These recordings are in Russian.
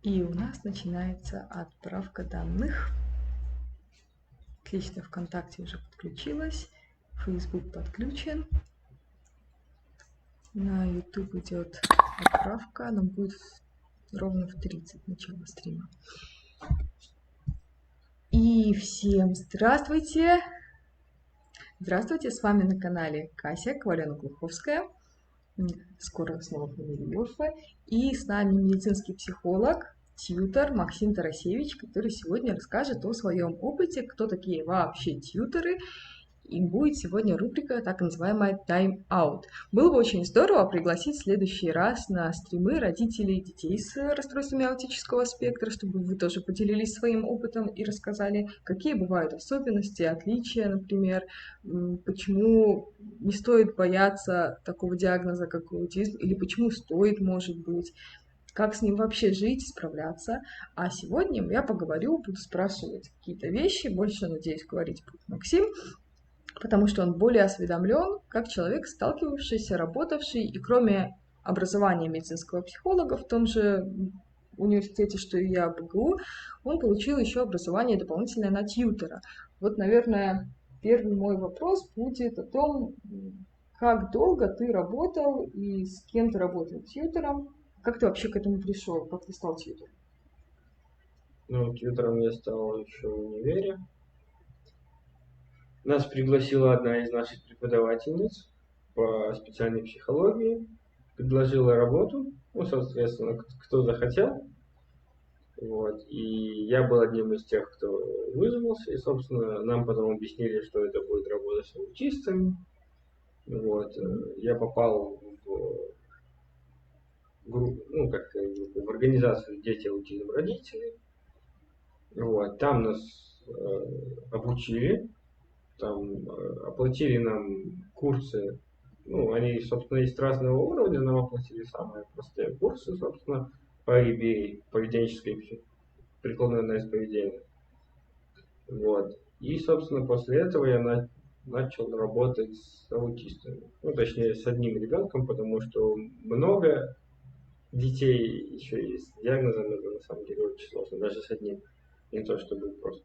И у нас начинается отправка данных. Отлично, ВКонтакте уже подключилась, Facebook подключен. На YouTube идет отправка, она будет ровно в 30 начала стрима. И всем здравствуйте! Здравствуйте, с вами на канале Кася Коваленко-Глуховская. Скоро снова фамилия Юрфа. И с нами медицинский психолог, тьютор Максим Тарасевич, который сегодня расскажет о своем опыте, кто такие вообще тьюторы. И будет сегодня рубрика так называемая Time Out. Было бы очень здорово пригласить в следующий раз на стримы родителей детей с расстройствами аутического спектра, чтобы вы тоже поделились своим опытом и рассказали, какие бывают особенности, отличия, например, почему не стоит бояться такого диагноза, как аутизм, или почему стоит, может быть, как с ним вообще жить, справляться. А сегодня я поговорю, буду спрашивать какие-то вещи, больше, надеюсь, говорить будет Максим, потому что он более осведомлен, как человек, сталкивавшийся, работавший, и кроме образования медицинского психолога в том же университете, что и я, БГУ, он получил еще образование дополнительное на тьютера. Вот, наверное, первый мой вопрос будет о том, как долго ты работал и с кем ты работал тьютером, как ты вообще к этому пришел, как ты стал тьютером? Тьютором я стал еще в универе. Нас пригласила одна из наших преподавательниц по специальной психологии, предложила работу, соответственно, кто захотел. И я был одним из тех, кто вызвался, и, собственно, нам потом объяснили, что это будет работа с аутистами. Я попал в группу, в организацию «Дети аутизм родителей». Там нас обучили. Там оплатили нам курсы, они, собственно, есть разного уровня, нам оплатили самые простые курсы, собственно, по EBA, поведенческой прикладной анализ поведения. И, собственно, после этого я начал работать с аутистами, точнее, с одним ребенком, потому что много детей еще есть с диагнозом, это на самом деле очень сложно, даже с одним, не то чтобы просто.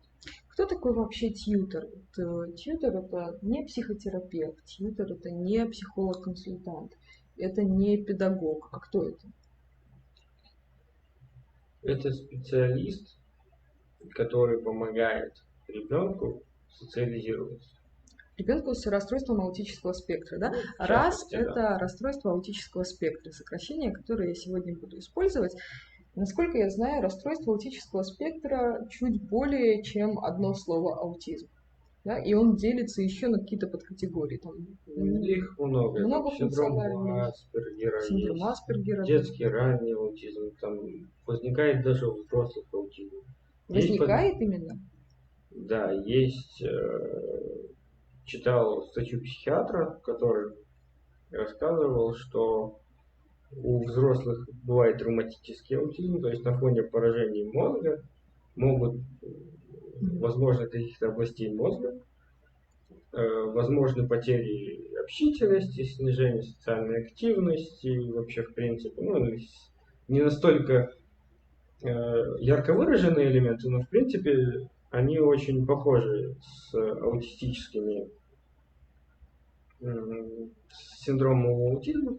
Кто такой вообще тьютор? Тьютор — это не психотерапевт, тьютор — это не психолог-консультант, это не педагог. А кто это? Это специалист, который помогает ребенку социализироваться. Ребенку с расстройством аутического спектра, да? Это расстройство аутического спектра, сокращение, которое я сегодня буду использовать. Насколько я знаю, расстройство аутического спектра чуть более чем одно слово аутизм. Да? И он делится еще на какие-то подкатегории. Их много. Синдром Аспергера, детский ранний аутизм, там возникает даже у взрослых аутизм. Возникает именно? Да, есть. Читал статью психиатра, который рассказывал, что у взрослых бывает травматический аутизм, то есть на фоне поражений мозга могут возможны каких-то областей мозга, возможны потери общительности, снижение социальной активности, вообще в принципе, не настолько ярко выраженные элементы, но в принципе они очень похожи с аутистическими синдромом аутизма.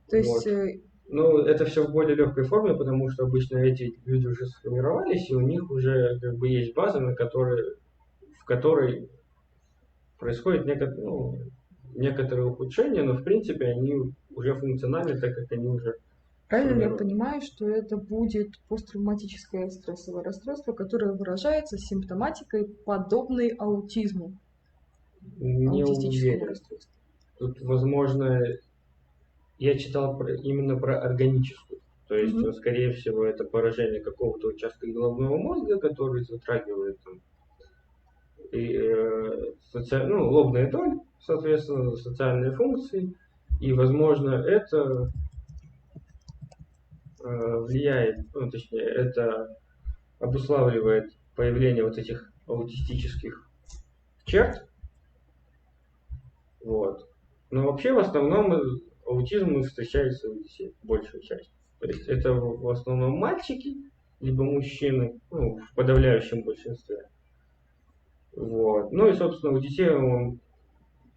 То есть... это все в более легкой форме, потому что обычно эти люди уже сформировались, и у них уже есть база, в которой происходит некоторые ухудшения, но в принципе они уже функциональны, так как они уже... Правильно я понимаю, что это будет посттравматическое стрессовое расстройство, которое выражается симптоматикой, подобной аутизму? Не уверен. Тут, возможно, я читал именно про органическую. То есть, скорее всего, это поражение какого-то участка головного мозга, который затрагивает лобные доли, соответственно, социальные функции. И, возможно, это влияет, точнее, это обуславливает появление вот этих аутистических черт. Но вообще, в основном, аутизм встречается у детей, большая часть. То есть это в основном мальчики, либо мужчины, ну, в подавляющем большинстве. Вот. Ну и, собственно, у детей он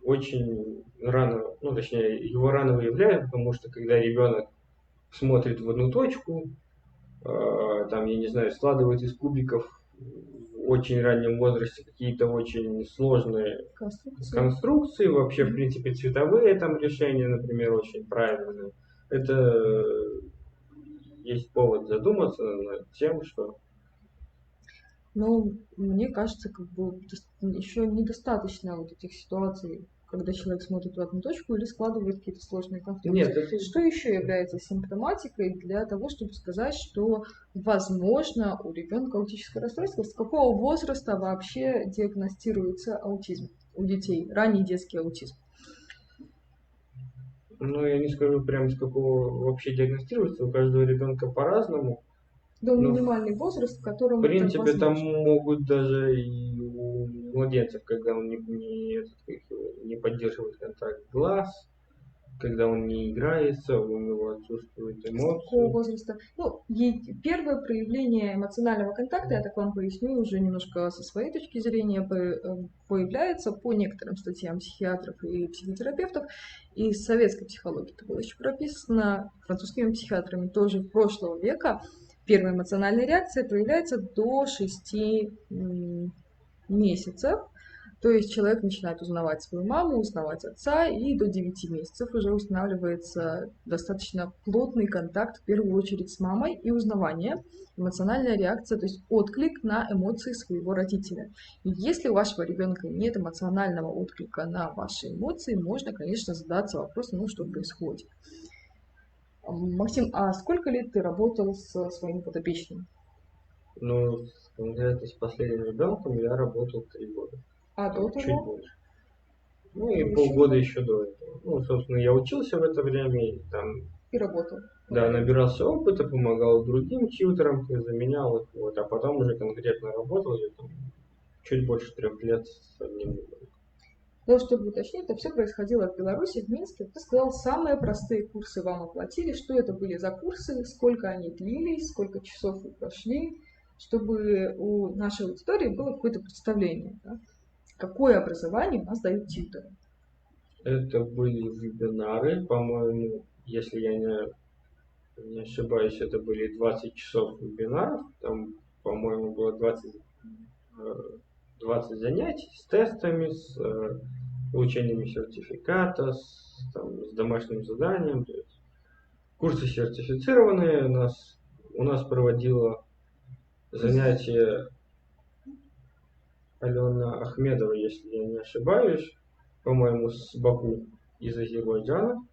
очень рано, ну, точнее, его рано выявляют, потому что когда ребенок смотрит в одну точку, там, я не знаю, складывает из кубиков в очень раннем возрасте какие-то очень сложные конструкции, вообще, в принципе, цветовые там решения, например, очень правильные. Это есть повод задуматься над тем, что... Ну, мне кажется, как бы еще недостаточно вот этих ситуаций, когда человек смотрит в одну точку или складывает какие-то сложные конструкции. Нет, это... Что еще является симптоматикой для того, чтобы сказать, что, возможно, у ребенка аутическое расстройство? С какого возраста вообще диагностируется аутизм у детей, ранний детский аутизм? Ну, я не скажу прям, с какого вообще диагностируется, у каждого ребенка по-разному. До минимальный возраст, в котором в принципе, это там возможно. могут даже и у младенцев, когда он не поддерживает контакт глаз, когда он не играется, у него отсутствуют эмоции. С какого возраста? Ну, первое проявление эмоционального контакта, я так вам поясню уже немножко со своей точки зрения, появляется по некоторым статьям психиатров и психотерапевтов. И из советской психологии это было еще прописано, французскими психиатрами тоже прошлого века. Первая эмоциональная реакция проявляется до 6 месяцев. То есть человек начинает узнавать свою маму, узнавать отца, и до 9 месяцев уже устанавливается достаточно плотный контакт, в первую очередь с мамой, и узнавание, эмоциональная реакция, то есть отклик на эмоции своего родителя. И если у вашего ребенка нет эмоционального отклика на ваши эмоции, можно, конечно, задаться вопросом, ну, что происходит. Максим, а сколько лет ты работал со своим подопечным? Ну, конкретно с последним ребенком я работал 3 года. А до чуть того? больше. Ну и полгода еще до этого. Ну, собственно, я учился в это время и там... И работал. Да, набирался опыта, помогал другим тьюторам, заменял их, вот, а потом уже конкретно работал я там чуть больше 3 лет с одним ребенком. Но чтобы уточнить, это все происходило в Беларуси, в Минске. Ты сказал, самые простые курсы вам оплатили. Что это были за курсы, сколько они длились, сколько часов вы прошли, чтобы у нашей аудитории было какое-то представление, да? Какое образование у нас дают тьюторы. Это были вебинары, по-моему, если я не ошибаюсь, это были 20 часов вебинаров. Там, по-моему, было 20 занятий с тестами, с получениями сертификата, с домашним заданием. То есть курсы сертифицированные. У нас проводила занятие Алена Ахмедова, если я не ошибаюсь, по-моему, с Баку из Азербайджана.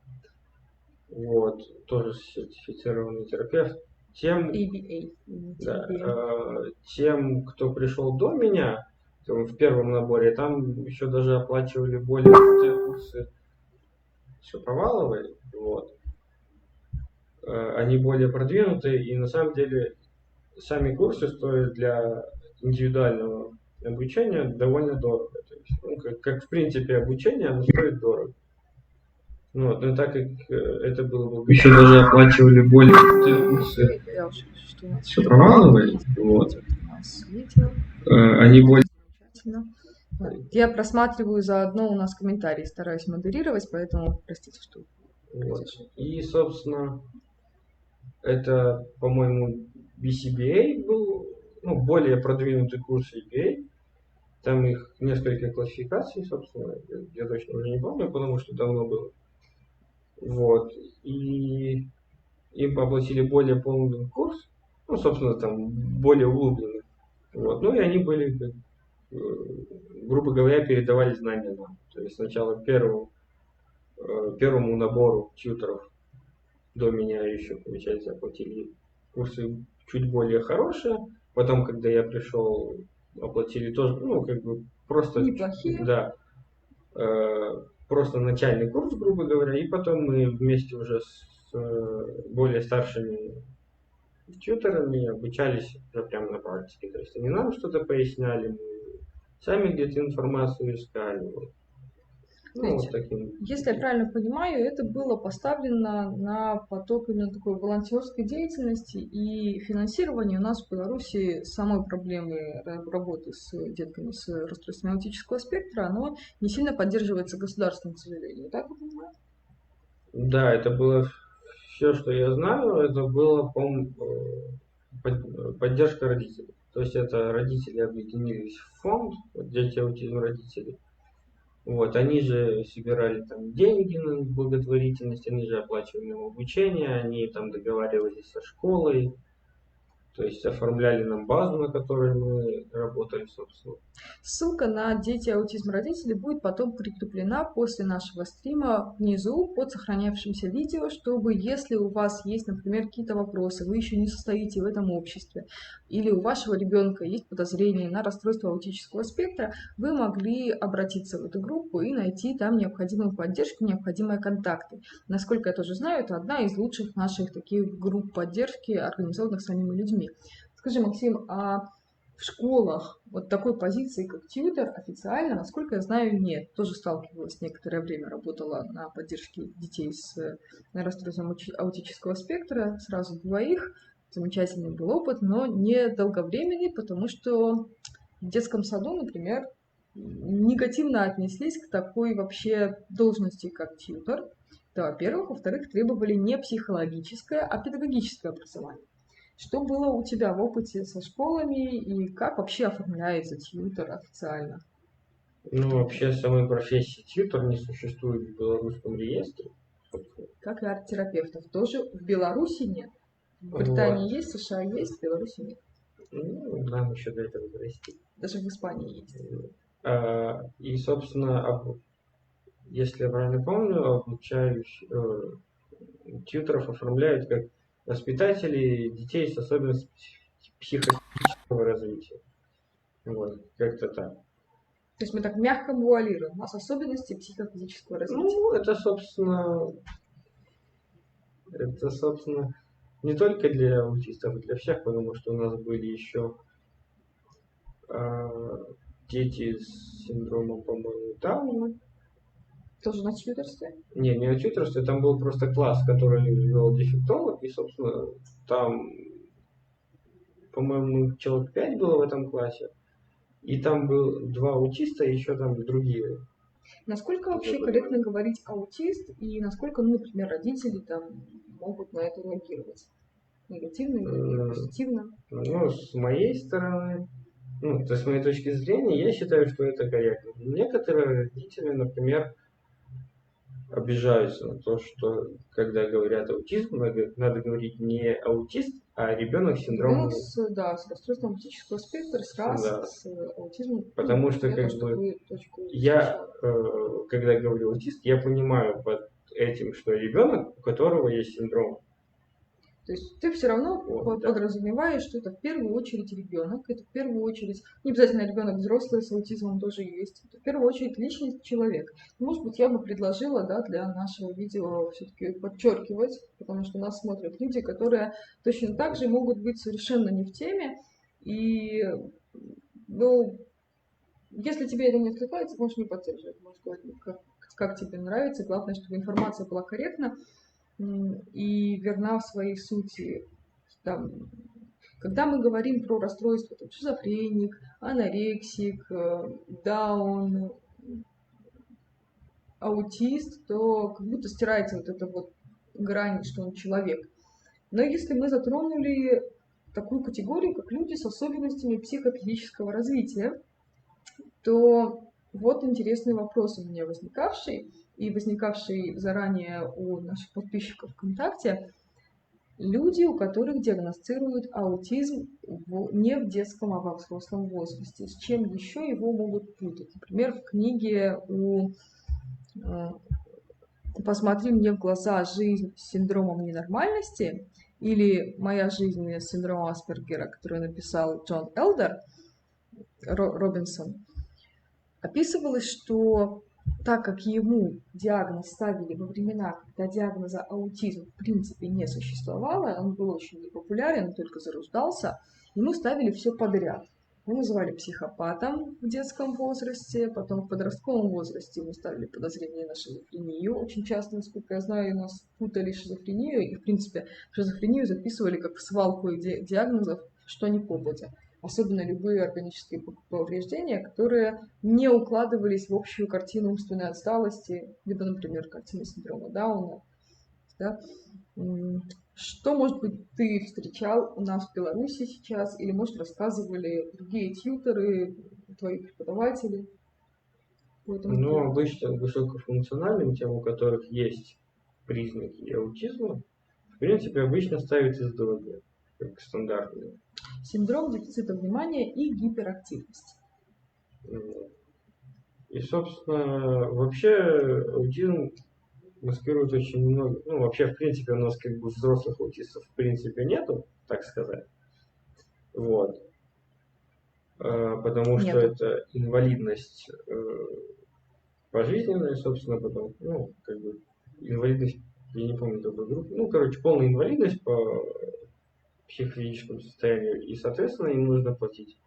Вот, тоже сертифицированный терапевт. ABA. Да, тем, кто пришел до меня, в первом наборе, там еще даже оплачивали более крутые курсы Шаповаловой. Вот. Они более продвинутые, и на самом деле сами курсы стоят для индивидуального обучения довольно дорого. То есть, ну, как в принципе обучение, оно стоит дорого. Вот, но так как это было бы... Еще даже оплачивали более крутые курсы Шаповаловой. Вот. Они более... Я просматриваю заодно у нас комментарии, стараюсь модерировать, поэтому простите, что... Вот. И, собственно, это, по-моему, BCBA был, ну, более продвинутый курс EBA. Там их несколько классификаций, собственно, я точно уже не помню, потому что давно было. Вот. И им оплатили более полный курс, ну, собственно, там, более углубленный. Вот. Ну, и они были, грубо говоря, передавали знания нам. То есть сначала первому набору тьюторов до меня еще, получается, оплатили курсы чуть более хорошие. Потом, когда я пришел, оплатили тоже, ну, как бы просто... Неплохие. Да. Просто начальный курс, грубо говоря, и потом мы вместе уже с более старшими тьюторами обучались уже прямо на практике. То есть они нам что-то поясняли, мы сами где-то информацию искали. Вот. То Ну, есть, вот таким. если я правильно понимаю, это было поставлено на поток именно такой волонтерской деятельности и финансирования. У нас в Беларуси самой проблемы работы с детками с расстройством аутического спектра, оно не сильно поддерживается государством, к сожалению. Так я понимаю? Да, это было все, что я знаю, это было, поддержка родителей. То есть это родители объединились в фонд, вот дети аутизм родителей. Вот, они же собирали там деньги на благотворительность, они же оплачивали нам обучение, они там договаривались со школой, то есть оформляли нам базу, на которой мы работали, собственно. Ссылка на «Дети аутизм родителей» будет потом прикреплена после нашего стрима внизу под сохранявшимся видео, чтобы, если у вас есть, например, какие-то вопросы, вы еще не состоите в этом обществе, или у вашего ребенка есть подозрение на расстройство аутического спектра, вы могли обратиться в эту группу и найти там необходимую поддержку, необходимые контакты. Насколько я тоже знаю, это одна из лучших наших таких групп поддержки, организованных самими людьми. Скажи, Максим, а в школах вот такой позиции, как тьютер, официально, насколько я знаю, нет. Тоже сталкивалась некоторое время, работала на поддержке детей с расстройством аутического спектра, сразу двоих. Замечательный был опыт, но не долговременный, потому что в детском саду, например, негативно отнеслись к такой вообще должности, как тьютер. Это, во-первых. Во-вторых, требовали не психологическое, а педагогическое образование. Что было у тебя в опыте со школами и как вообще оформляется тьютер официально? Ну, вообще самой профессии тьютор не существует в белорусском реестре, собственно. Как и арт-терапевтов. Тоже в Беларуси нет. В Вот. Британии есть, в США есть, в Беларуси нет. Ну, нам еще до этого дорасти. Даже в Испании есть. И, собственно, если я правильно помню, тьюторов оформляют как воспитатели детей с особенностями психофизического развития. Вот, как-то так. То есть мы так мягко вуалируем. У нас особенности психофизического развития. Ну, это, собственно, не только для аутистов, а для всех, потому что у нас были еще дети с синдромом, по-моему, Дауна. Тоже на тьюторстве? Не на тьюторстве, там был просто класс, который вел дефектолог, и, собственно, там, по-моему, человек 5 было в этом классе, и там был 2 аутиста, и еще там другие. Насколько вообще корректно говорить аутист, и насколько, ну, например, родители там могут на это реагировать? Негативно или позитивно? Ну, с моей стороны, то есть с моей точки зрения, я считаю, что это корректно. Некоторые родители, например, обижаются на то, что когда говорят аутизм, надо говорить не аутист, а ребенок с синдромом. С расстройством аутического спектра, с аутизмом. Потому что я, когда говорю аутист, я понимаю под этим, что ребенок, у которого есть синдром. То есть ты все равно подразумеваешь, что это в первую очередь ребенок, это в первую очередь, не обязательно ребенок взрослый, с аутизмом тоже есть, это в первую очередь личность, человек. Может быть, я бы предложила, да, для нашего видео все-таки подчеркивать, потому что нас смотрят люди, которые точно так же могут быть совершенно не в теме, и, ну, если тебе это не откликается, можешь не поддерживать, можешь говорить, как тебе нравится, главное, чтобы информация была корректна и верна в своей сути. Там, когда мы говорим про расстройство, там, шизофреник, анорексик, даун, аутист, то как будто стирается вот эта вот грань, что он человек. Но если мы затронули такую категорию, как люди с особенностями психофизического развития, то вот интересный вопрос у меня возникавший заранее у наших подписчиков ВКонтакте. Люди, у которых диагностируют аутизм не в детском, а во взрослом возрасте. С чем еще его могут путать? Например, в книге «Посмотри мне в глаза. Жизнь с синдромом ненормальности» или «Моя жизнь с синдромом Аспергера», которую написал Джон Элдер Робинсон, описывалось, что так как ему диагноз ставили во времена, когда диагноза аутизм в принципе не существовало, он был очень непопулярен, только зарождался, ему ставили все подряд. Его называли психопатом в детском возрасте, потом в подростковом возрасте ему ставили подозрение на шизофрению. Очень часто, насколько я знаю, у нас путали шизофрению, и, в принципе, шизофрению записывали как в свалку диагнозов, что ни попадя. Особенно любые органические повреждения, которые не укладывались в общую картину умственной отсталости, либо, например, картину синдрома Дауна. Да? Что, может быть, ты встречал у нас в Беларуси сейчас, или, может, рассказывали другие тьюторы, твои преподаватели по этому Но поводу? обычно высокофункциональным, тем, у которых есть признаки аутизма, в принципе, обычно ставится СДВГ, как стандартный. Синдром дефицита внимания и гиперактивность. И, собственно, вообще аутизм маскирует очень много. Ну, вообще, в принципе, у нас как бы взрослых аутистов в принципе нету, так сказать. Вот. Потому что Нету. это инвалидность пожизненная, собственно, потом, ну, как бы, инвалидность, я не помню такой группы, ну, короче, полная инвалидность по психофизическому состоянию, и, соответственно, им нужно платить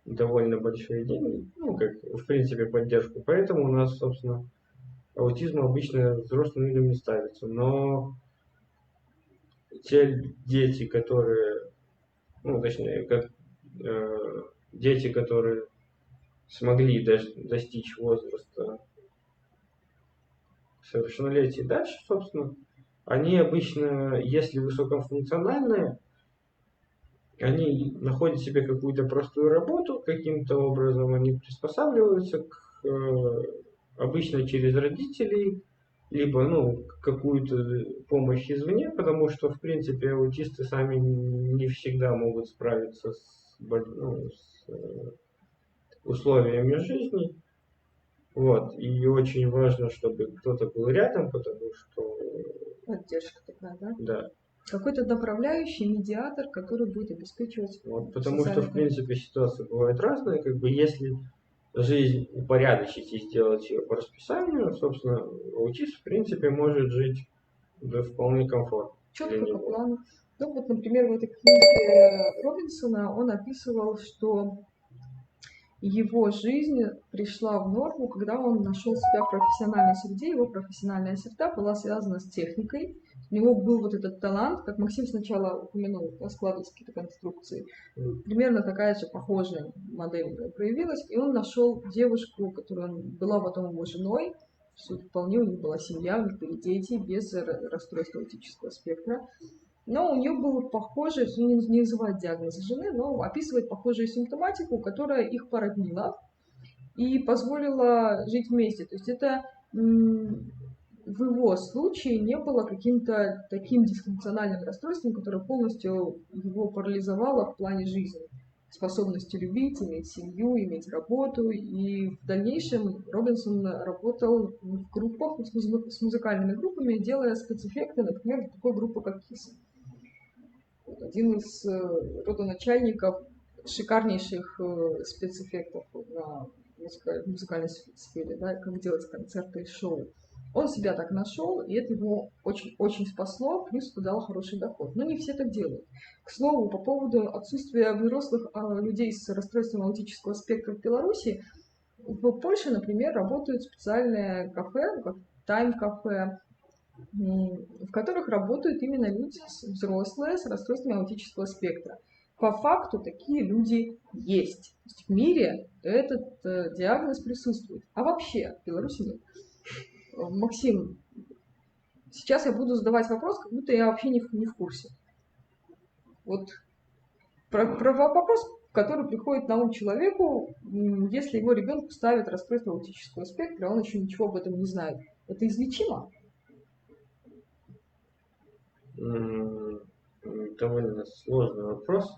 довольно большие деньги, ну, как, в принципе, поддержку. Поэтому у нас, собственно, аутизм обычно взрослым людям не ставится. Но те дети, которые, ну, точнее, как дети, которые смогли достичь возраста совершеннолетия и дальше, собственно, они обычно, если высокофункциональные, они находят себе какую-то простую работу, каким-то образом они приспосабливаются обычно через родителей, либо ну, какую-то помощь извне, потому что, в принципе, аутисты сами не всегда могут справиться с условиями жизни. Вот. И очень важно, чтобы кто-то был рядом, потому что Поддержка такая, да? да. Какой-то направляющий, медиатор, который будет обеспечивать Вот, потому что, социальный в контакт. принципе, ситуации бывают разные. Как бы если жизнь упорядочить и сделать ее по расписанию, собственно, аутист, в принципе, может жить да, вполне комфортно для Четко по него. плану. Ну вот, например, в этой книге Робинсона он описывал, что его жизнь пришла в норму, когда он нашел себя в профессиональной среде. Его профессиональная среда была связана с техникой. У него был вот этот талант, как Максим сначала упомянул, да, складывать какие-то конструкции. Примерно такая же похожая модель проявилась. И он нашел девушку, которая была потом его женой. Вполне у них была семья, у них были дети без расстройства аутического спектра. Но у нее было похожее, не называет диагноз жены, но описывает похожую симптоматику, которая их породнила и позволила жить вместе. То есть это в его случае не было каким-то таким дисфункциональным расстройством, которое полностью его парализовало в плане жизни. Способности любить, иметь семью, иметь работу. И в дальнейшем Робинсон работал в группах, с музыкальными группами, делая спецэффекты, например, такой группы, как KISS. Один из родоначальников шикарнейших спецэффектов на музыкальной сфере, да, как делать концерты и шоу. Он себя так нашел, и это его очень спасло, плюс дало хороший доход. Но не все так делают. К слову, по поводу отсутствия взрослых людей с расстройством аутического спектра в Беларуси, в Польше, например, работают специальные кафе, как тайм-кафе, в которых работают именно люди взрослые с расстройством аутического спектра. По факту такие люди есть. То есть в мире этот диагноз присутствует. А вообще в Беларуси нет. Максим, сейчас я буду задавать вопрос, как будто я вообще не в курсе. Вот про вопрос, который приходит на ум человеку, если его ребенку ставят расстройство аутического спектра, он еще ничего об этом не знает. Это излечимо? Довольно сложный вопрос,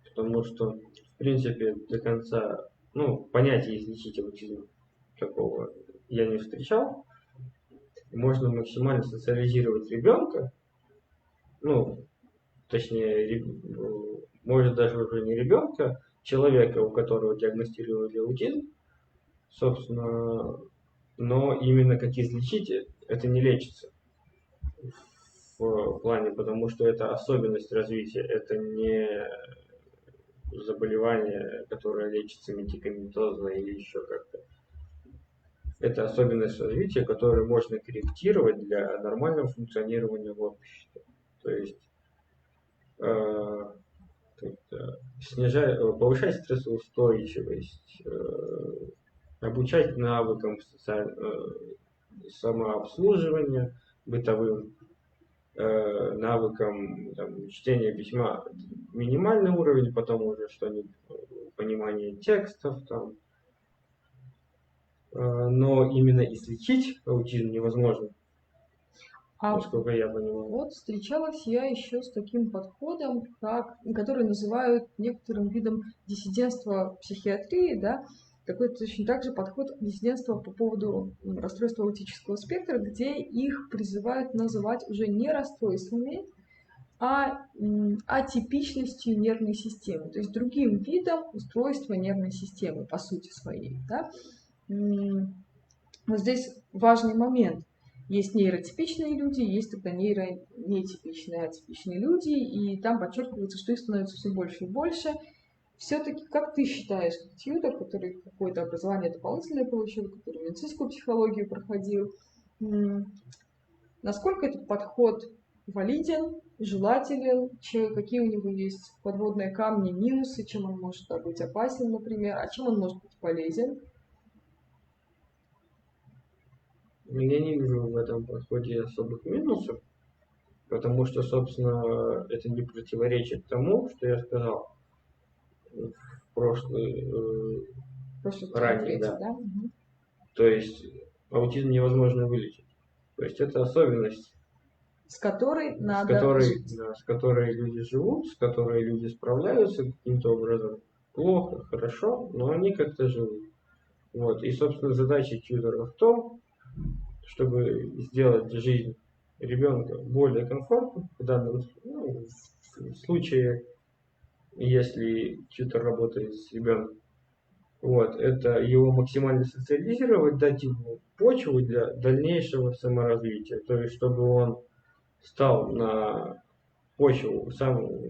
потому что, в принципе, до конца, ну, понятия излечить аутизм такого я не встречал. Можно максимально социализировать ребенка, ну, точнее, может даже уже не ребенка, человека, у которого диагностировали аутизм, собственно, но именно как излечить это не лечится в плане, потому что это особенность развития, это не заболевание, которое лечится медикаментозно или еще как-то. Это особенность развития, которую можно корректировать для нормального функционирования в обществе. То есть повышать стрессоустойчивость, обучать навыкам самообслуживания, бытовым навыкам чтения письма минимальный уровень, потом уже что-нибудь, понимание текстов там. Но именно излечить аутизм невозможно, насколько я понимаю. Вот встречалась я еще с таким подходом, который называют некоторым видом диссидентства психиатрии, да, такой точно так же подход диссидентства по поводу расстройства аутического спектра, где их призывают называть уже не расстройствами, а атипичностью нервной системы, то есть другим видом устройства нервной системы по сути своей. Да? Вот здесь важный момент. Есть нейротипичные люди, есть тогда нейронетипичные, атипичные люди, и там подчеркивается, что их становится все больше и больше. Все-таки, как ты считаешь, тьютор, который какое-то образование дополнительное получил, который медицинскую психологию проходил, насколько этот подход валиден, желателен, какие у него есть подводные камни, минусы, чем он может быть опасен, например, а чем он может быть полезен? Я не вижу в этом подходе особых минусов, потому что, собственно, это не противоречит тому, что я сказал в ранее, да. Угу. То есть аутизм невозможно вылечить. То есть это особенность, с которой с которой люди живут, с которой люди справляются каким-то образом. Плохо, хорошо, но они как-то живут. Вот. И, собственно, задача тьютера в том, чтобы сделать жизнь ребенка более комфортной, в данном в случае, если тьютер работает с ребенком. Вот, это его максимально социализировать, дать ему почву для дальнейшего саморазвития. То есть, чтобы он стал на почву,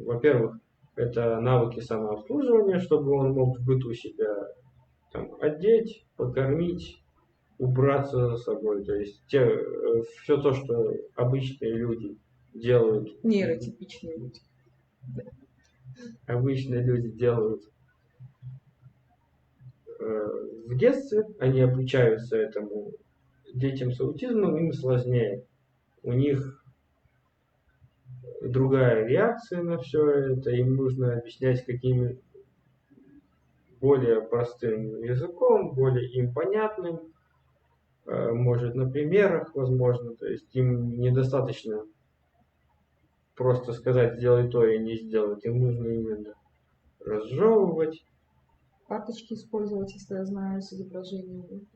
во-первых, это навыки самообслуживания, чтобы он мог в быту себя там, одеть, покормить, убраться за собой. То есть все то, что обычные люди делают. Нейротипичные люди. Обычные люди делают в детстве, они обучаются этому. Детям с аутизмом им сложнее. У них другая реакция на все это, им нужно объяснять какими более простым языком, более им понятным, может на примерах, возможно, то есть им недостаточно просто сказать сделай то и не сделать, им нужно именно разжевывать. Карточки использовать, если я знаю, с изображением.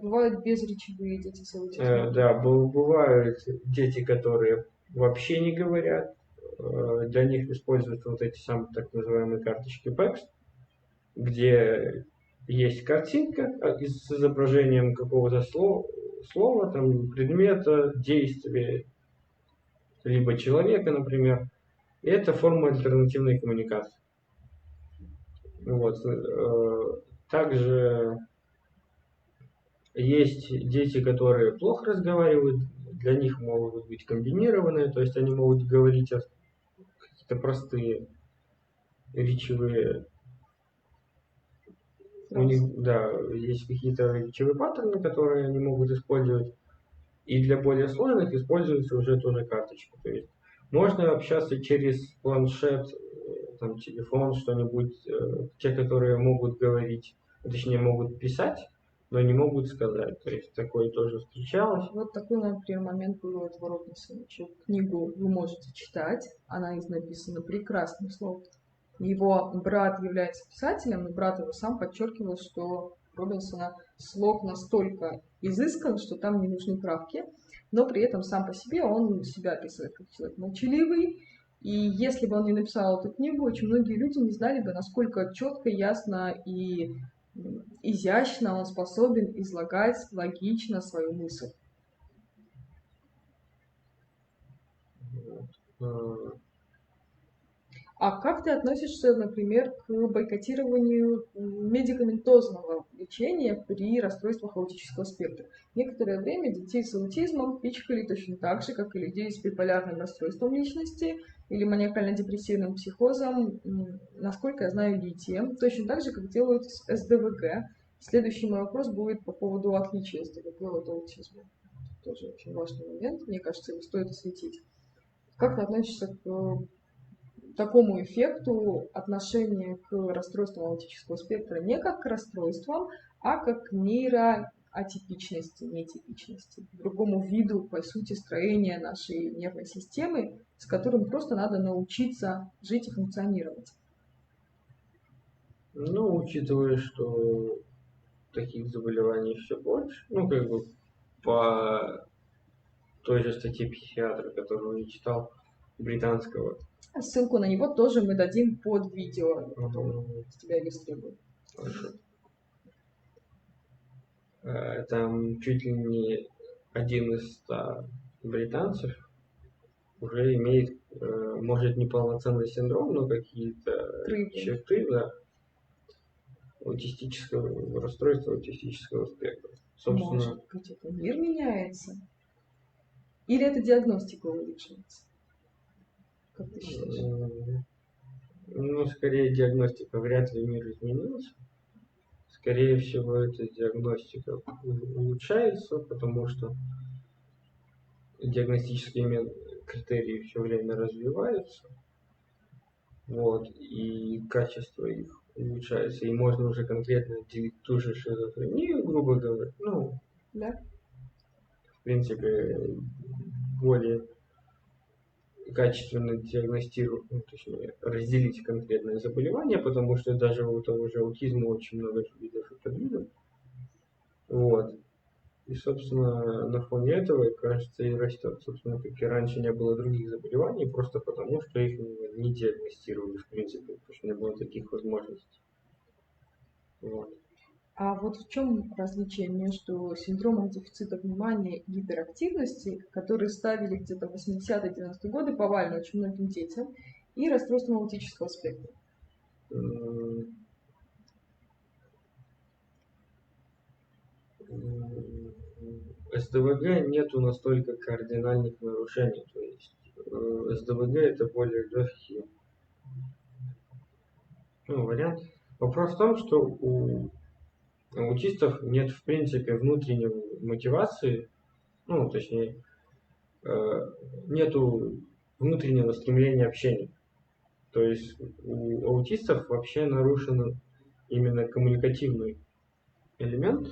Бывают безречевые дети с аутизмом. Да, бывают дети, которые вообще не говорят, для них используются вот эти самые так называемые карточки PECS, где есть картинка с изображением какого-то слова, там, предмета, действия, либо человека, например. И это форма альтернативной коммуникации. Вот. Также есть дети, которые плохо разговаривают, для них могут быть комбинированные, то есть они могут говорить какие-то простые речевые. У них, да, есть какие-то речевые паттерны, которые они могут использовать. И для более сложных используется уже тоже карточка. То есть можно общаться через планшет, там, телефон, что-нибудь. Те, которые могут говорить, точнее могут писать, но не могут сказать. То есть такое тоже встречалось. Вот такой, например, момент был в Робинсоне. Книгу вы можете читать, она написана прекрасным словом. Его брат является писателем, и брат его сам подчеркивал, что Робинсона слог настолько изыскан, что там не нужны правки, но при этом сам по себе он себя описывает как человек молчаливый, и если бы он не написал эту книгу, очень многие люди не знали бы, насколько четко, ясно и изящно он способен излагать логично свою мысль. А как ты относишься, например, к бойкотированию медикаментозного лечения при расстройствах аутического спектра? Некоторое время детей с аутизмом пичкали точно так же, как и людей с биполярным расстройством личности или маниакально-депрессивным психозом, насколько я знаю, литием, точно так же, как делают с СДВГ. Следующий мой вопрос будет по поводу отличия СДВГ от аутизма. Тоже очень важный момент, мне кажется, его стоит осветить. Как ты относишься к такому эффекту отношение к расстройствам аутического спектра не как к расстройствам, а как к нейроатипичности, нетипичности, к другому виду, по сути, строения нашей нервной системы, с которым просто надо научиться жить и функционировать? Ну, учитывая, что таких заболеваний все больше, ну, как бы по той же статье психиатра, которую я читал, британского. Ссылку на него тоже мы дадим под видео, потом с тебя иллюстрирую. Хорошо. Там чуть ли не 1 из 100 британцев уже имеет, может, неполноценный синдром, но какие-то черты, да, аутистического расстройства, аутистического спектра. Собственно, может быть, это мир меняется? Или это диагностика улучшается? Как ты считаешь? Ну, скорее диагностика, вряд ли мир изменился. Скорее всего, эта диагностика улучшается, потому что диагностические критерии все время развиваются. Вот, и качество их улучшается, и можно уже конкретно отделить ту же шизофрению, грубо говоря, ну, Да? в принципе, более качественно диагностировать, ну, точнее, разделить конкретное заболевание, потому что даже у того же аутизма очень много видов и подвидов. Вот. И, собственно, на фоне этого, кажется, и растет. Собственно, как и раньше не было других заболеваний, просто потому, что их не диагностировали, в принципе, потому что не было таких возможностей. Вот. А вот в чем различие между синдромом дефицита внимания и гиперактивности, который ставили где-то в 80-90-е годы повально очень многим детям, и расстройством аутического спектра? СДВГ нету настолько кардинальных нарушений, то есть СДВГ это более легкий вариант. Вопрос в том, что у аутистов нет в принципе внутренней мотивации, ну точнее нету внутреннего стремления общения. То есть у аутистов вообще нарушен именно коммуникативный элемент.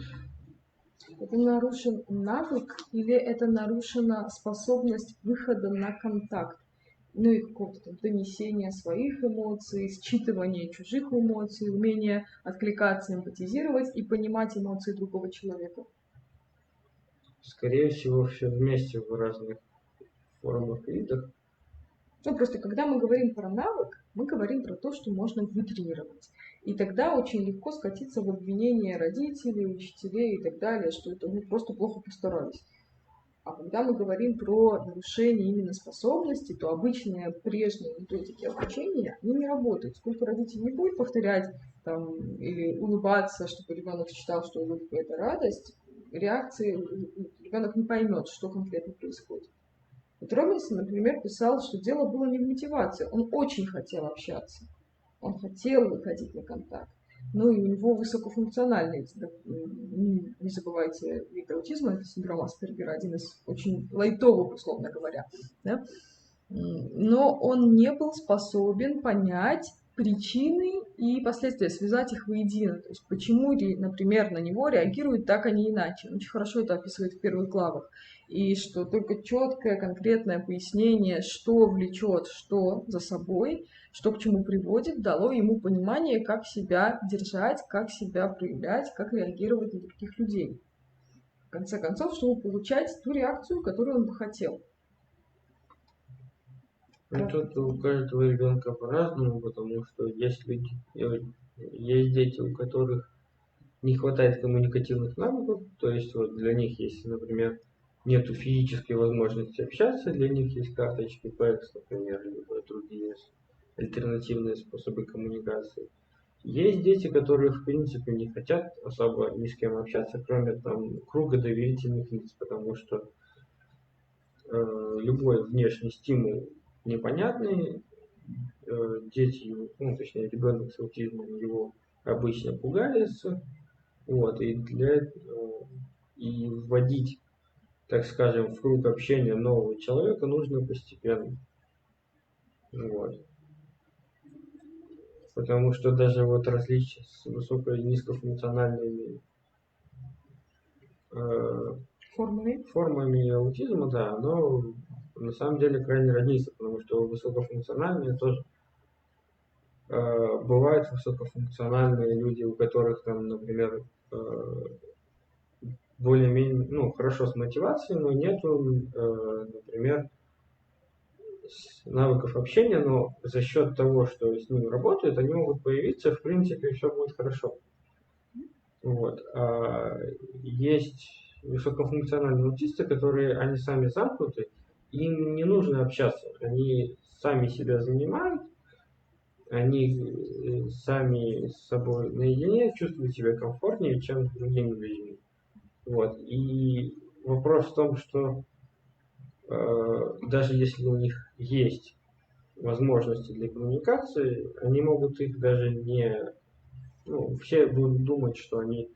Это нарушен навык или это нарушена способность выхода на контакт? Ну и какого-то донесения своих эмоций, считывания чужих эмоций, умение откликаться, эмпатизировать и понимать эмоции другого человека. Скорее всего, все вместе в разных формах и видах. Ну, просто когда мы говорим про навык, мы говорим про то, что можно вытренировать. И тогда очень легко скатиться в обвинение родителей, учителей и так далее, что это мы просто плохо постарались. А когда мы говорим про нарушение именно способностей, то обычные прежние методики обучения, они не работают. Сколько родителей не будет повторять там, или улыбаться, чтобы ребенок считал, что улыбка – это радость, реакции ребенок не поймет, что конкретно происходит. Вот Робинсон, например, писал, что дело было не в мотивации. Он очень хотел общаться. Он хотел выходить на контакт. Ну и у него высокофункциональный, не забывайте, вид аутизма, это синдром Аспергера, один из очень лайтовых, условно говоря. Да? Но он не был способен понять причины и последствия, связать их воедино. То есть почему, например, на него реагируют так, а не иначе. Он очень хорошо это описывает в первых главах. И что только четкое, конкретное пояснение, что влечет что за собой, что к чему приводит, дало ему понимание, как себя держать, как себя проявлять, как реагировать на других людей. В конце концов, чтобы получать ту реакцию, которую он бы хотел. Ну, тут у каждого ребенка по-разному, потому что есть дети, у которых не хватает коммуникативных навыков, то есть вот для них, если, например, нету физической возможности общаться, для них есть карточки PEX, например, либо другие альтернативные способы коммуникации. Есть дети, которые в принципе не хотят особо ни с кем общаться, кроме там круга доверительных лиц, потому что любой внешний стимул непонятный, дети, ну, точнее, ребенок с аутизмом его обычно пугается, вот, и вводить, так скажем, в круг общения нового человека нужно постепенно, вот. Потому что даже вот различия с высоко- и низкофункциональными формами аутизма, да, но на самом деле крайне разнится, потому что высокофункциональные тоже бывают высокофункциональные люди, у которых там, например, более-менее, ну, хорошо с мотивацией, но нету, например, навыков общения, но за счет того, что с ними работают, они могут появиться, в принципе, все будет хорошо. Вот. А есть высокофункциональные аутисты, которые, они сами замкнуты, им не нужно общаться, они сами себя занимают, они сами с собой наедине чувствуют себя комфортнее, чем с другими людьми. Вот. И вопрос в том, что даже если у них есть возможности для коммуникации, они могут их даже не... Ну, все будут думать, что они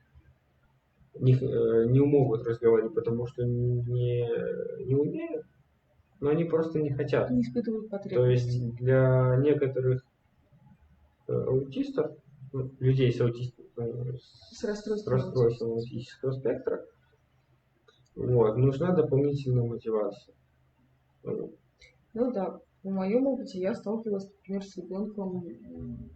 не могут разговаривать, потому что не умеют, но они просто не хотят. Не испытывают потребности. То есть для некоторых аутистов, ну, людей с расстройством аутического спектра, вот, нужна дополнительная мотивация. Ну да, в моем опыте я сталкивалась, например, с ребенком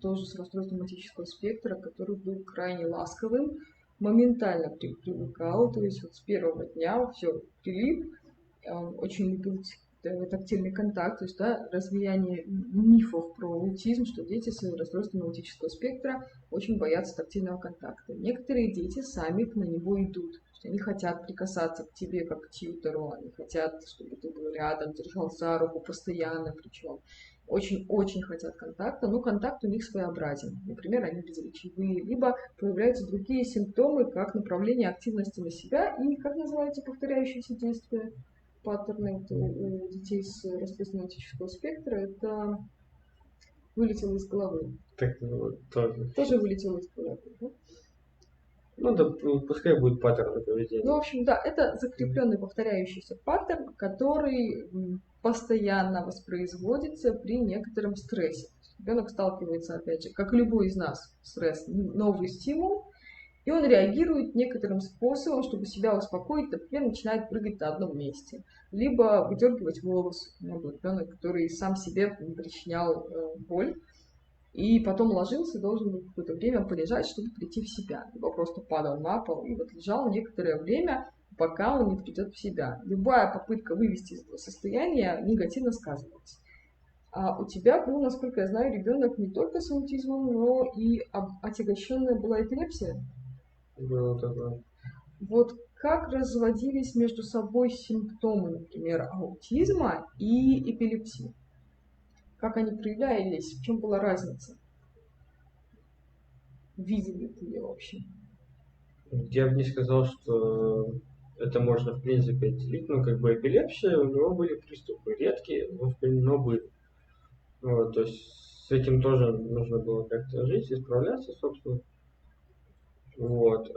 тоже с расстройством аутического спектра, который был крайне ласковым, моментально привыкал, то есть вот с первого дня все прилип, он очень любил тактильный контакт, то есть да, развеяние мифов про аутизм, что дети с расстройством аутического спектра очень боятся тактильного контакта. Некоторые дети сами на него идут, то есть они хотят прикасаться к тебе как к тьютору, они хотят, чтобы ты был рядом, держал за руку постоянно, причем очень-очень хотят контакта, но контакт у них своеобразен. Например, они безречевые, либо появляются другие симптомы, как направление активности на себя и, как называется, повторяющиеся действия. Паттерны у детей с расстройством аутического спектра, это вылетело из головы. Так, Тоже вылетело из головы, да? Ну да, пускай будет паттерн поведения. Ну, в общем, да, это закрепленный повторяющийся паттерн, который постоянно воспроизводится при некотором стрессе. Ребенок сталкивается, опять же, как любой из нас, стресс, новый стимул, и он реагирует некоторым способом, чтобы себя успокоить, например, начинает прыгать на одном месте, либо выдергивать волос. У меня был ребенок, который сам себе причинял боль, и потом ложился и должен был какое-то время полежать, чтобы прийти в себя. Либо просто падал на пол и вот лежал некоторое время, пока он не придет в себя. Любая попытка вывести из этого состояния негативно сказывается. А у тебя был, насколько я знаю, ребенок не только с аутизмом, но и отягощенная была эпилепсия. Было такое. Вот как разводились между собой симптомы, например, аутизма и эпилепсии? Как они проявлялись? В чем была разница? Видели ты ее вообще? Я бы не сказал, что это можно в принципе отделить, но как бы эпилепсия, у него были приступы редкие, но были. Вот, то есть с этим тоже нужно было как-то жить и справляться, собственно. Вот.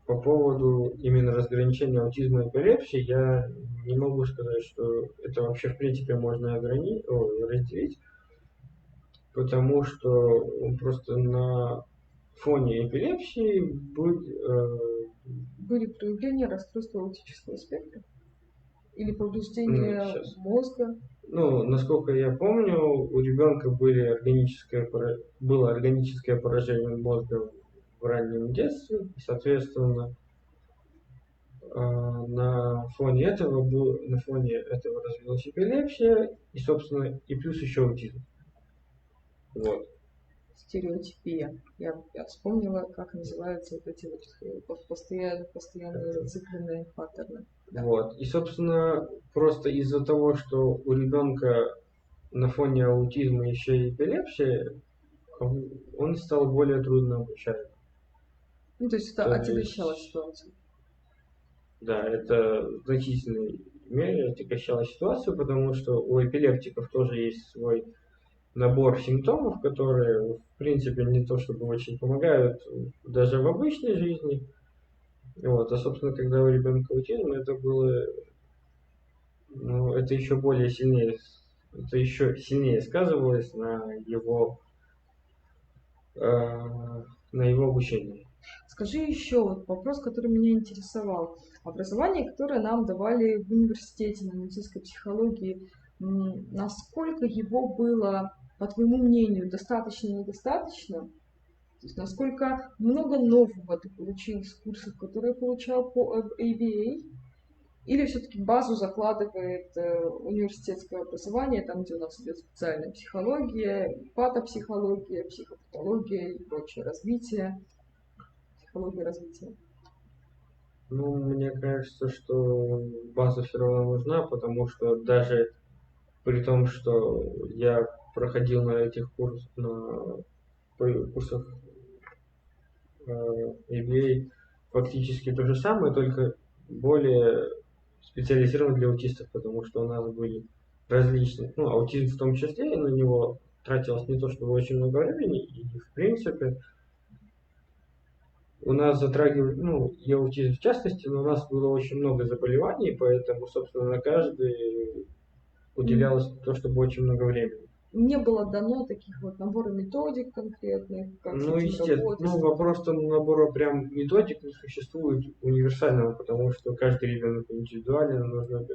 По поводу именно разграничения аутизма и эпилепсии, я не могу сказать, что это вообще в принципе можно разделить, потому что он просто на фоне эпилепсии были проявления расстройства аутического спектра? Или повреждения мозга? Ну, насколько я помню, у ребенка было органическое поражение мозга в раннем детстве, и, соответственно, на фоне этого развилась эпилепсия и, собственно, и плюс еще аутизм. Вот. Стереотипия. Я вспомнила, как называются вот эти вот постоянно зацикленные паттерны. Да. Вот. И, собственно, просто из-за того, что у ребенка на фоне аутизма еще и эпилепсии, он стал более трудно обучаемым. Ну, то есть это То отягощало есть, ситуацию. да, это в значительной мере отягощало ситуацию, потому что у эпилептиков тоже есть свой набор симптомов, которые, в принципе, не то чтобы очень помогают даже в обычной жизни. Вот, а, собственно, когда у ребенка аутизм, это было, ну, это еще более сильнее, это еще сильнее сказывалось на его обучении. Скажи еще вот вопрос, который меня интересовал. Образование, которое нам давали в университете на медицинской психологии, насколько его было, по твоему мнению, достаточно и недостаточно? То есть насколько много нового ты получил из курсов, которые получал по ABA? Или все-таки базу закладывает университетское образование, там, где у нас идет специальная психология, патопсихология, психопатология и прочее развитие, психология развития? Ну, мне кажется, что база все равно нужна, потому что даже при том, что я проходил на этих курсах ABA фактически то же самое, только более специализирован для аутистов, потому что у нас были различные, ну, аутизм в том числе, и на него тратилось не то чтобы очень много времени, и в принципе у нас затрагивали, ну, и аутизм в частности, но у нас было очень много заболеваний, поэтому, собственно, на каждый уделялось то, чтобы очень много времени. Не было дано таких вот набора методик конкретных, как с Ну, этим естественно, работать. ну, вопрос там набора прям методик не существует универсального, потому что каждый ребенок индивидуален, нужно Ну,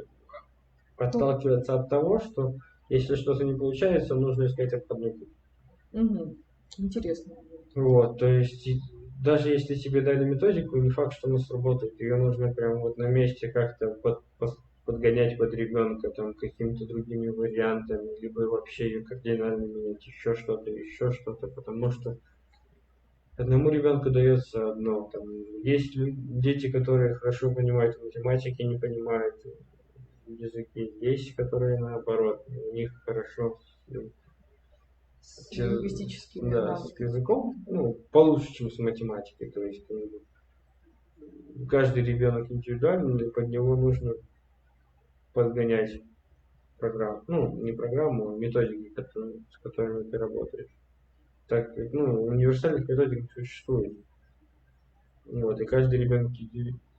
отталкиваться от того, что если что-то не получается, нужно искать обходной путь. угу. Интересно. Вот, то есть даже если тебе дали методику, не факт, что она сработает. Ее нужно прям вот на месте как-то подгонять под ребенка там какими-то другими вариантами, либо вообще ее кардинально менять, еще что-то, потому что одному ребенку дается одно. Там, есть дети, которые хорошо понимают математики, не понимают языки. Есть, которые наоборот, у них хорошо С лингвистическими да, с навыками. языком, ну, получше, чем с математикой. То есть каждый ребенок индивидуальный, и под него нужно подгонять программу. Ну, не программу, а методики, с которыми ты работаешь. Так как, ну, универсальных методик не существует. Вот, и каждый ребенок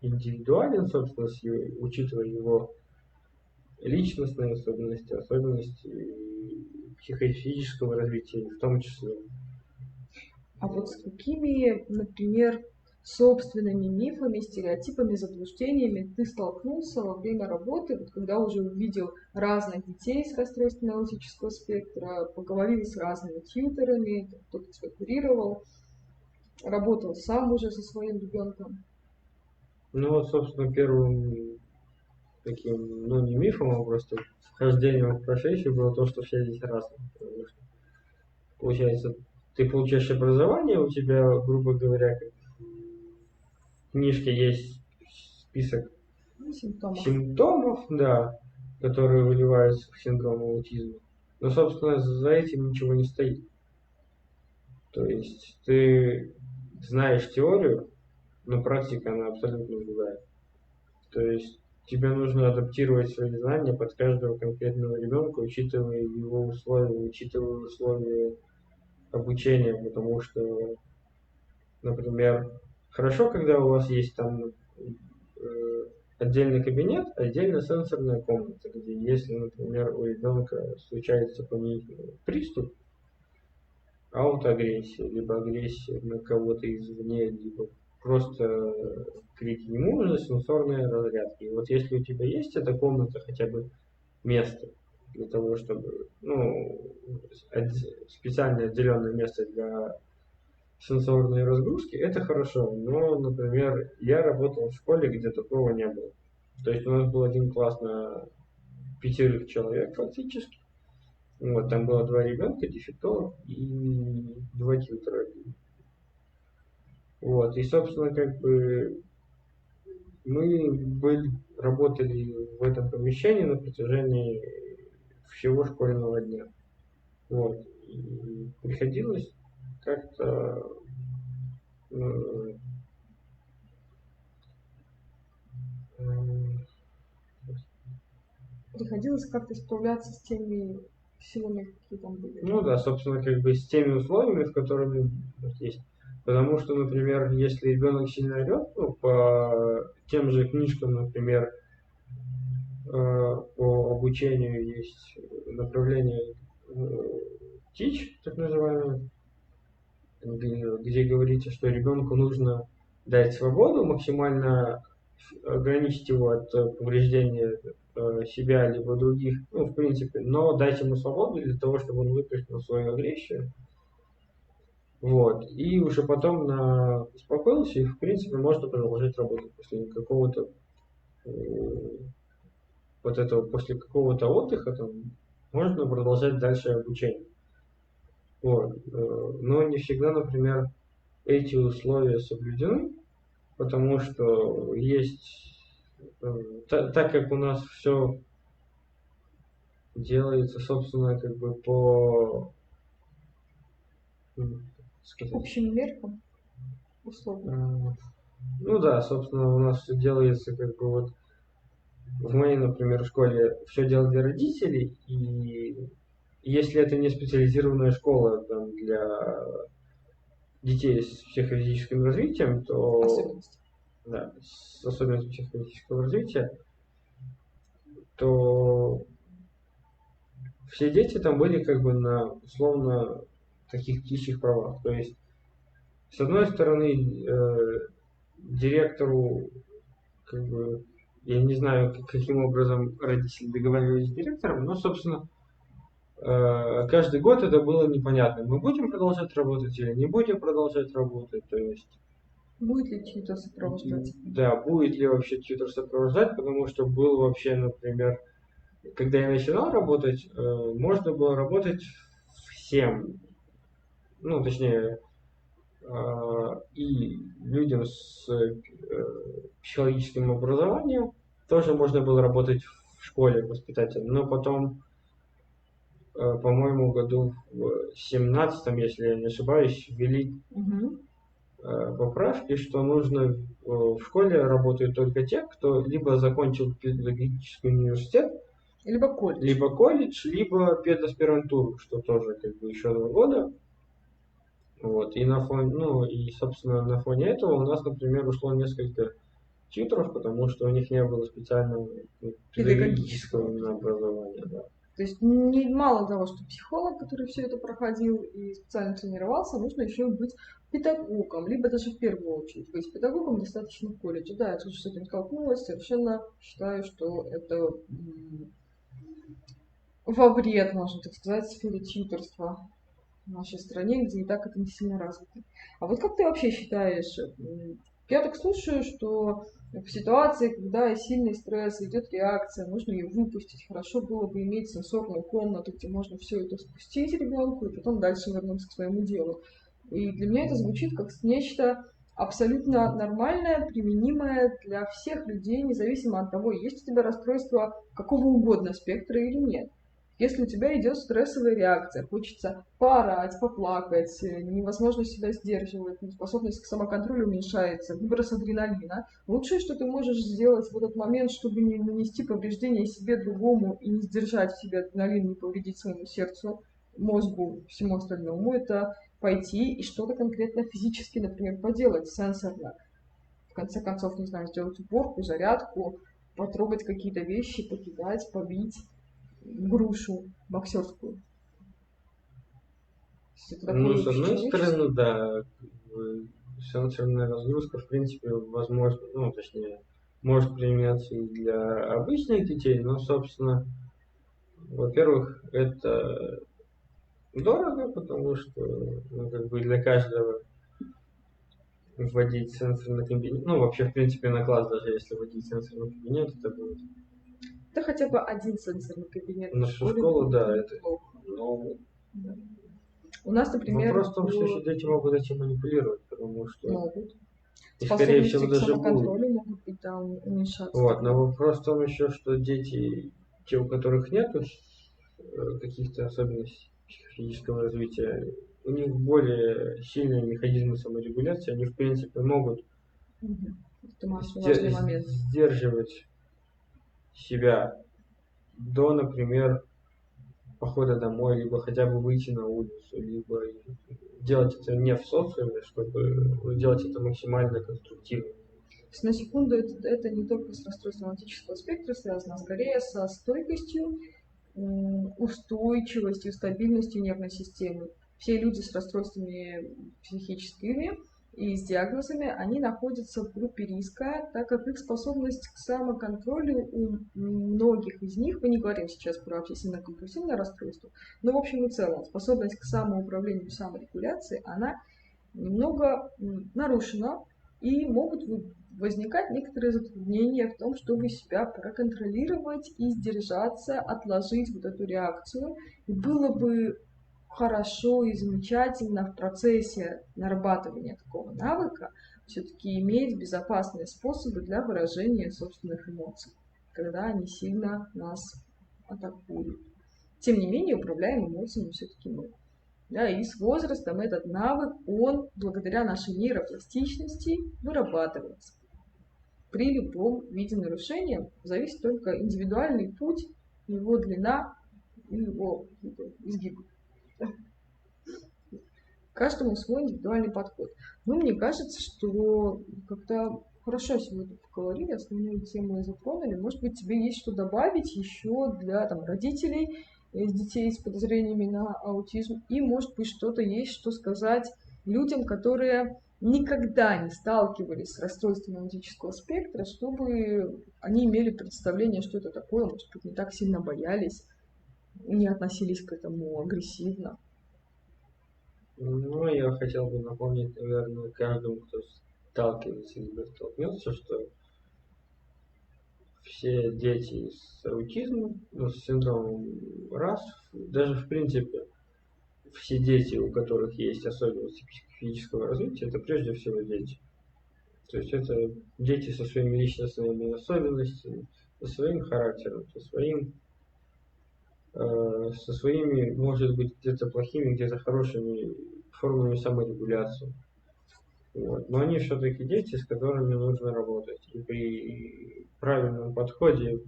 индивидуален, собственно, учитывая его личностные особенности, особенности психофизического развития в том числе. А вот с какими, например, собственными мифами, стереотипами, заблуждениями ты столкнулся во время работы, вот когда уже увидел разных детей с расстройством аутического спектра, поговорил с разными тьюторами, кто-то тебя курировал, работал сам уже со своим ребенком? Ну вот, собственно, первым таким, ну не мифом, а просто вхождением в профессию было то, что все здесь разные. Потому что, получается, ты получаешь образование, у тебя, грубо говоря, как в книжке есть список Симптомов. симптомов, да, которые выливаются в синдром аутизма. Но, собственно, за этим ничего не стоит. То есть ты знаешь теорию, но практика, она абсолютно другая. То есть тебе нужно адаптировать свои знания под каждого конкретного ребенка, учитывая его условия, учитывая условия обучения, потому что, например, хорошо, когда у вас есть там отдельный кабинет, отдельно сенсорная комната, где если, например, у ребенка случается приступ, аутоагрессия, либо агрессия на кого-то извне, либо просто крики, ему нужны сенсорные разрядки. И вот если у тебя есть эта комната, хотя бы место для того, чтобы, ну, специально отделенное место для сенсорной разгрузки, это хорошо. Но, например, я работал в школе, где такого не было. То есть у нас был один класс на 5 человек фактически. Вот, там было 2 ребенка, дефектолог и 2 тьютера. Вот, и, собственно, как бы мы работали в этом помещении на протяжении всего школьного дня. Вот. И приходилось как-то э, Приходилось как-то справляться с теми силами, какие там были. ну да, собственно, как бы с теми условиями, в которыми вот есть. Потому что, например, если ребенок сильно орет, ну, по тем же книжкам, например, по обучению есть направление Teach, так называемое, где говорится, что ребенку нужно дать свободу, максимально ограничить его от повреждения себя либо других, ну, в принципе, но дать ему свободу для того, чтобы он выплеснул свою агрессию. Вот. И уже потом успокоился, и, в принципе, можно продолжать работать после какого-то вот этого, после какого-то отдыха, там, можно продолжать дальше обучение. Вот. Но не всегда, например, эти условия соблюдены, потому что есть, так как у нас все делается, собственно, как бы по сказать, Общим меркам, условно. ну да, собственно, у нас все делается как бы вот в моей, например, школе все дело для родителей, и если это не специализированная школа там, для детей с психофизическим развитием, то Особенности. да, с особенностями психофизического развития, то все дети там были как бы на условно таких птичьих правах. То есть, с одной стороны, директору, как бы, я не знаю, каким образом родители договаривались с директором, но, собственно, каждый год это было непонятно. Мы будем продолжать работать или не будем продолжать работать. То есть, будет ли тьютор сопровождать? да, будет ли вообще тьютор сопровождать, потому что был вообще, например, когда я начинал работать, можно было работать всем, ну, точнее, и людям с психологическим образованием тоже можно было работать в школе воспитателем, но потом, по-моему, году в 17-м, если я не ошибаюсь, ввели поправки, что нужно в школе работают только те, кто либо закончил педагогический университет, либо колледж, либо педаспирантуру, что тоже как бы еще 2 года. Вот. И на фоне, ну, и, собственно, на фоне этого у нас, например, ушло несколько тьюторов, потому что у них не было специального педагогического именно образования. Да. То есть не мало того, что психолог, который все это проходил и специально тренировался, нужно еще быть педагогом, либо даже в первую очередь быть педагогом достаточно в колледже. Да, я тоже с этим столкнулась, совершенно считаю, что это во вред, можно так сказать, в сфере тьюторства в нашей стране, где и так это не сильно развито. А вот как ты вообще считаешь, я так слушаю, что в ситуации, когда сильный стресс, идет реакция, нужно ее выпустить, хорошо было бы иметь сенсорную комнату, где можно все это спустить ребенку и потом дальше вернуться к своему делу. И для меня это звучит как нечто абсолютно нормальное, применимое для всех людей, независимо от того, есть у тебя расстройство какого угодно спектра или нет. Если у тебя идет стрессовая реакция, хочется поорать, поплакать, невозможно себя сдерживать, способность к самоконтролю уменьшается, выброс адреналина. Лучшее, что ты можешь сделать в этот момент, чтобы не нанести повреждения себе, другому и не сдержать в себе адреналин, не повредить своему сердцу, мозгу, всему остальному, это пойти и что-то конкретно физически, например, поделать сенсорно. В конце концов, не знаю, сделать уборку, зарядку, потрогать какие-то вещи, покидать, побить грушу боксерскую. Ну, с одной стороны, да, сенсорная разгрузка, в принципе, возможно, ну, точнее, может применяться и для обычных детей, но, собственно, во-первых, это дорого, потому что, ну, как бы для каждого вводить сенсорный кабинет, ну, вообще, в принципе, на класс, даже если вводить сенсорный кабинет, это будет... Да хотя бы один сенсорный кабинет. На всю школу, да, это... Ну, да. У нас, например... Вопрос в том, что еще дети могут этим манипулировать, потому что... Могут. И, скорее всего, даже будут. Могут быть, да, уменьшаться. Вот, но вопрос в том еще, что дети, те, у которых нет каких-то особенностей психофизического развития, у них более сильные механизмы саморегуляции, они в принципе могут Это важный момент. сдерживать себя до, например, похода домой, либо хотя бы выйти на улицу, либо делать это не в социуме, чтобы делать это максимально конструктивно. То есть, на секунду, это не только с расстройством аутического спектра связано, а скорее со стойкостью, устойчивостью, стабильностью нервной системы. Все люди с расстройствами психическими и с диагнозами, они находятся в группе риска, так как их способность к самоконтролю у многих из них, мы не говорим сейчас про обсессивно-компульсивное расстройство, но в общем и целом способность к самоуправлению, саморегуляции, она немного нарушена, и могут возникать некоторые затруднения в том, чтобы себя проконтролировать и сдержаться, отложить вот эту реакцию. И было бы хорошо и замечательно в процессе нарабатывания такого навыка все-таки иметь безопасные способы для выражения собственных эмоций, когда они сильно нас атакуют. Тем не менее, управляем эмоциями все-таки мы. Да, и с возрастом этот навык, он благодаря нашей нейропластичности вырабатывается. При любом виде нарушения зависит только индивидуальный путь, его длина и его изгибы. Каждому свой индивидуальный подход. Но мне кажется, что как-то хорошо сегодня поговорили, основную тему затронули. Может быть, тебе есть что добавить еще для родителей с детей с подозрениями на аутизм. И, может быть, что-то есть, что сказать людям, которые никогда не сталкивались с расстройством аутического спектра, чтобы они имели представление, что это такое, может быть, не так сильно боялись, не относились к этому агрессивно. Ну, я хотел бы напомнить, наверное, каждому, кто сталкивается либо столкнется, что все дети с аутизмом, с синдромом РАС, даже в принципе все дети, у которых есть особенности психофизического развития, это прежде всего дети. То есть это дети со своими личностными особенностями, со своим характером, со своими, может быть, где-то плохими, где-то хорошими формами саморегуляции. Вот. Но они все-таки дети, с которыми нужно работать. И при правильном подходе,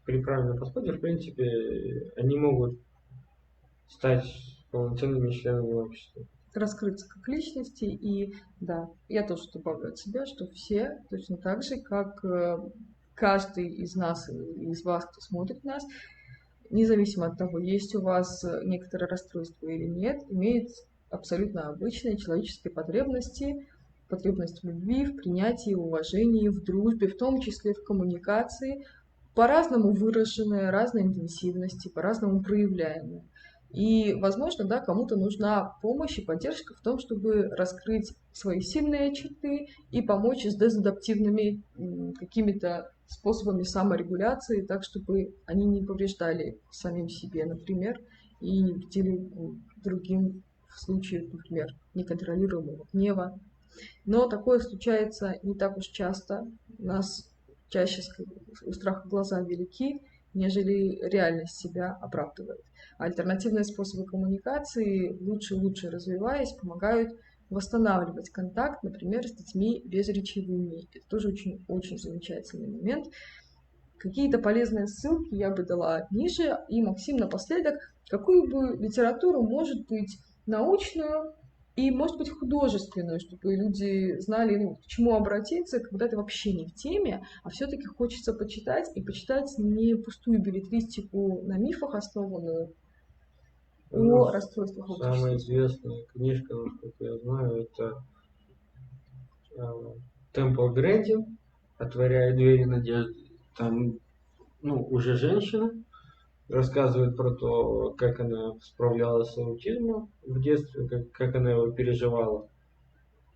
при правильном подходе, в принципе, они могут стать полноценными членами общества. Раскрыться как личности. И да, я тоже добавлю от себя, что все точно так же, как каждый из нас, из вас, кто смотрит нас, независимо от того, есть у вас некоторое расстройство или нет, имеет абсолютно обычные человеческие потребности, потребность в любви, в принятии, в уважении, в дружбе, в том числе в коммуникации, по-разному выраженные, разной интенсивности, по-разному проявляемые. И, возможно, да, кому-то нужна помощь и поддержка в том, чтобы раскрыть свои сильные черты и помочь с дезадаптивными какими-то способами саморегуляции, так, чтобы они не повреждали самим себе, например, и не вредили другим в случае, например, неконтролируемого гнева. Но такое случается не так уж часто. У нас чаще у страха глаза велики, нежели реальность себя оправдывает. Альтернативные способы коммуникации, лучше и лучше развиваясь, помогают восстанавливать контакт, например, с детьми безречевыми. Это тоже очень замечательный момент. Какие-то полезные ссылки я бы дала ниже. И, Максим, напоследок, какую бы литературу, может быть, научную и, может быть, художественную, чтобы люди знали, к чему обратиться, когда ты вообще не в теме, а все-таки хочется почитать, и почитать не пустую беллетристику на мифах основанную, о расстройствах аутического. Самая известная книжка, насколько я знаю, это Temple Grandin «Отворяя двери надежды». Там, уже женщина рассказывает про то, как она справлялась с аутизмом в детстве, как она его переживала.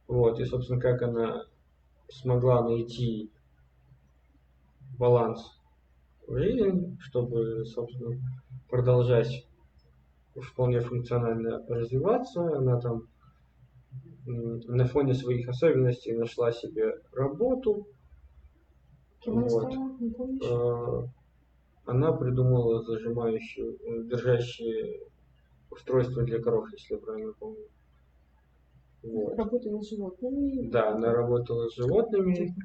Вот, и, собственно, как она смогла найти баланс в жизни, чтобы, собственно, продолжать вполне функционально развиваться. Она там на фоне своих особенностей нашла себе работу, Кем она Вот. стала, не помнишь? Она придумала держащие устройство для коров, если я правильно помню. Вот. Работала с животными. Да, она работала с животными.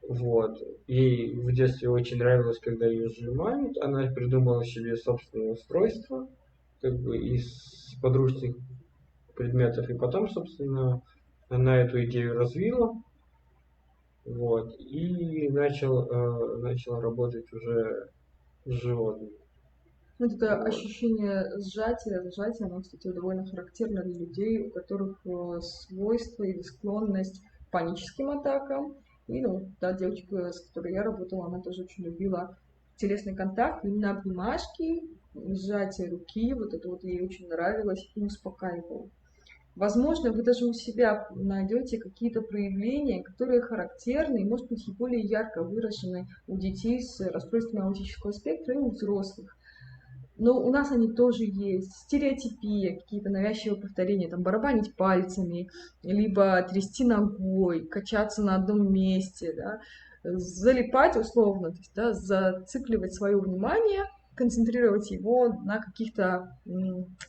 Вот. Ей в детстве очень нравилось, когда ее сжимают. Она придумала себе собственное устройство, как бы из подручных предметов. И потом, собственно, она эту идею развила. Вот. И начала работать уже с животными. Вот это Вот. ощущение сжатия, оно, кстати, довольно характерно для людей, у которых свойство или склонность к паническим атакам. И, ну, та девочка, с которой я работала, она тоже очень любила телесный контакт, именно обнимашки, сжатие руки, вот это вот ей очень нравилось и успокаивало. Возможно, вы даже у себя найдете какие-то проявления, которые характерны и, может быть, и более ярко выражены у детей с расстройством аутического спектра и у взрослых. Но у нас они тоже есть. Стереотипия, какие-то навязчивые повторения, там барабанить пальцами, либо трясти ногой, качаться на одном месте, да, залипать условно, то есть, да, зацикливать свое внимание, концентрировать его на каких-то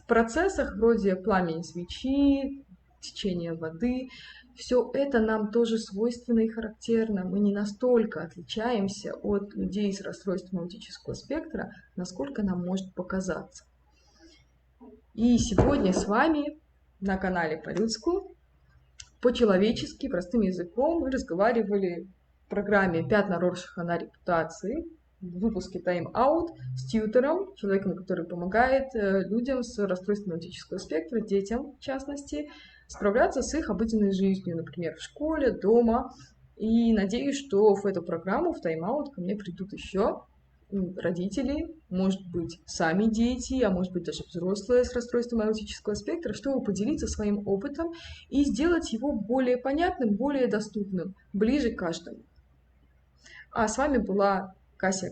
процессах вроде пламени свечи, течения воды. Все это нам тоже свойственно и характерно. Мы не настолько отличаемся от людей с расстройством аутического спектра, насколько нам может показаться. И сегодня с вами на канале По-людски, по-человечески, простым языком мы разговаривали в программе «Пятна Роршаха на репутации», в выпуске Time Out с тьютором, человеком, который помогает людям с расстройством аутического спектра, детям в частности, справляться с их обыденной жизнью, например, в школе, дома. И надеюсь, что в эту программу, в Time Out, ко мне придут еще родители, может быть, сами дети, а может быть, даже взрослые с расстройством аутического спектра, чтобы поделиться своим опытом и сделать его более понятным, более доступным, ближе к каждому. А с вами была Кася,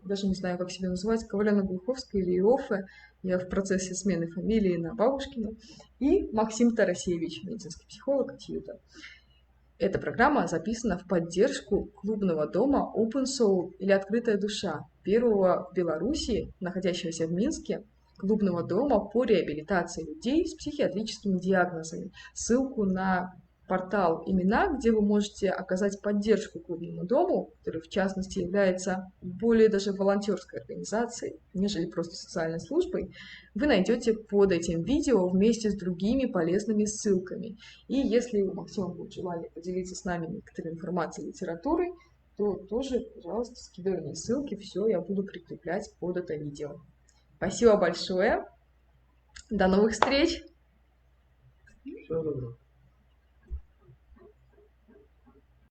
даже не знаю, как себя называть, Коваленко-Глуховская или Иоффе, я в процессе смены фамилии на Бабушкину, и Максим Тарасевич, медицинский психолог и тьютор. Эта программа записана в поддержку клубного дома Open Soul или Открытая душа, первого в Беларуси, находящегося в Минске, клубного дома по реабилитации людей с психиатрическими диагнозами. Ссылку на портал «Имена», где вы можете оказать поддержку клубному дому, который в частности является более даже волонтерской организацией, нежели просто социальной службой, вы найдете под этим видео вместе с другими полезными ссылками. И если у Максима будет желание поделиться с нами некоторой информацией, литературой, то тоже, пожалуйста, скидывай мне ссылки, все я буду прикреплять под это видео. Спасибо большое, до новых встреч! Всего доброго.